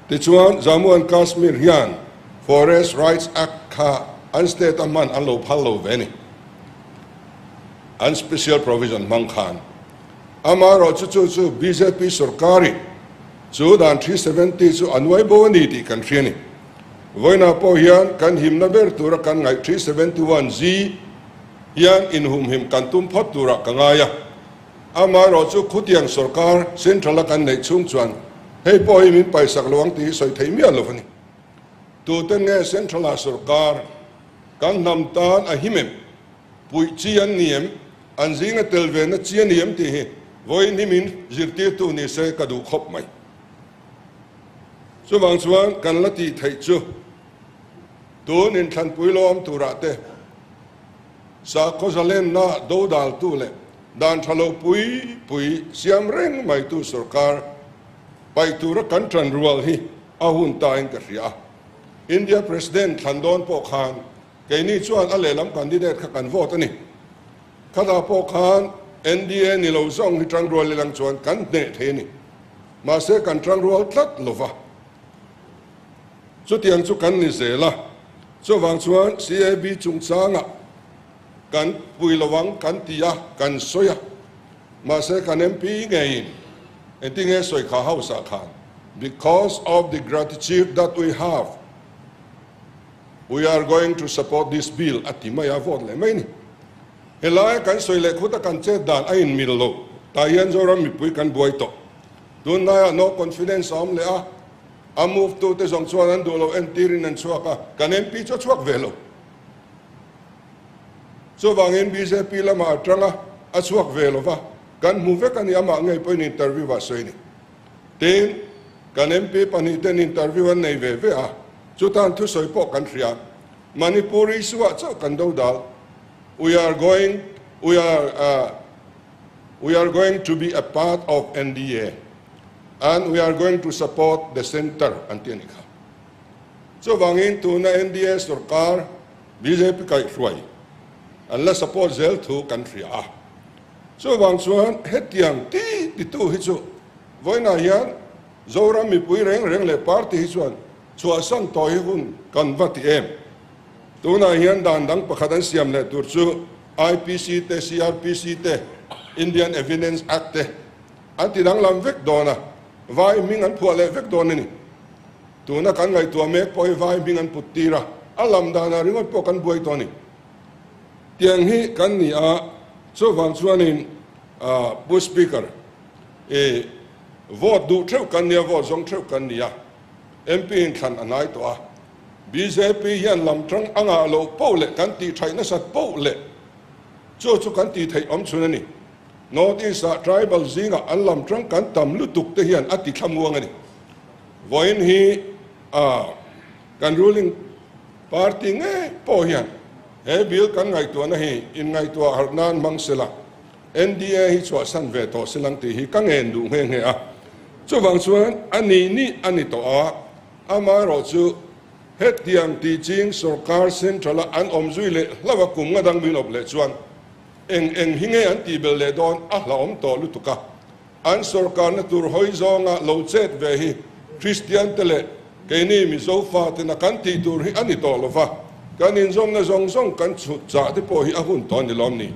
ti chuan Jammu and Kashmir hian Forest Rights Act kha an state aman an lo phal lo ve ni an special provision mang khan ama ro chu BJP sarkari chu dan 370 chu anwai bo ni ti kan thriani voina po hian kan himna ber tura kan ngai 371z hian in hum him kan tum phat tura kangaya ama ro chu khutiang sarkar central kan nei chung chuan hei po hi min pai sak lawang ti soi thei mi alovani tu ten nge central sarkar kan nam tan a himem pui chi an niem an zinga telve na chi niem ti hi voi ni min zirti tu ni se ka du khop mai so wang chuan kan lati thei chu tu nin than pui lom tu ra te sa ko zalen na do dal tu le dan thalo pui siam reng mai tu sarkar pai tu ra kan tran rual hi ahun ta in ka ria India president Thandon po khan ke ni chuan a lelam candidate kha kan vote ani khada po khan NDA ni lo zong hi tang rual lang chuan kan ne the ni ma se kan tang rual tlat lova chu tiang chu kan ni zela chu wang chuan CAB chungchang kan pui lawang kan tia kan soya ma se kan MP ngein entinge soi kha hausa khan because of the gratitude that we have we are going to support this bill atimaya vote le mai ni helai kan soi le khuta kan che dan a in mil lo ta yan zoram mi pui kan buai to tun na no confidence am le a move to te zong chuan an do lo en tirin an chuaka kan MP cho chuak velo so wangin BJP lama atanga a chuak velo va kan move kan yama ngai point interview wa soi ni ten kan MP pani ten interview an nei ve a chutan thu soi po kan ria Manipuri suwa cho kan do dal we are going to be a part of NDA and we are going to support the center antinika so wangin tu na NDA sarkar BJP kai ruai alla support zel thu country so wang chuan hetiang ti tu hi chu voina hian zoram mi pui reng le party hi chuan chua san toi hun kan vati em tuna hian dan dang pakhadan siam le tur chu IPC te CRPC te Indian Evidence Act te anti dang lam vek dona vai ming an phua le vek don ni tuna kan ngai tua mek poi vai ming an putira alam dana ringot po kan buai to ni tiang hi kan ni a so wang chuan in bush speaker vote du theu kan nia vote zong theu kan nia MP in khan anai to a BJP hian lam tang anga lo po le kan ti thaina sat po le chu kan ti thei om chuna ni North East tribal zinga an lam tang kan tam lu tuk te hian ati thamuang ani voin hi kan ruling party nge po hian he bill kan ngai tu na hi in ngai tu harnan mangsela NDA hi chwa san ve to silang ti hi kang en du nge a chu wang chuan ani to a ama ro chu het tiang ti ching sarkar central an omzui le lawa kum nga dang bin op le chuan eng hinge an ti bel le don a la om to lu tuka an sarkar na tur hoi zonga lo chet ve hi Christian tele ke ni mi zo fa te na kan ti tur hi ani to lo fa kan in zong na zong kan chu cha te po hi a hun ton ni lom ni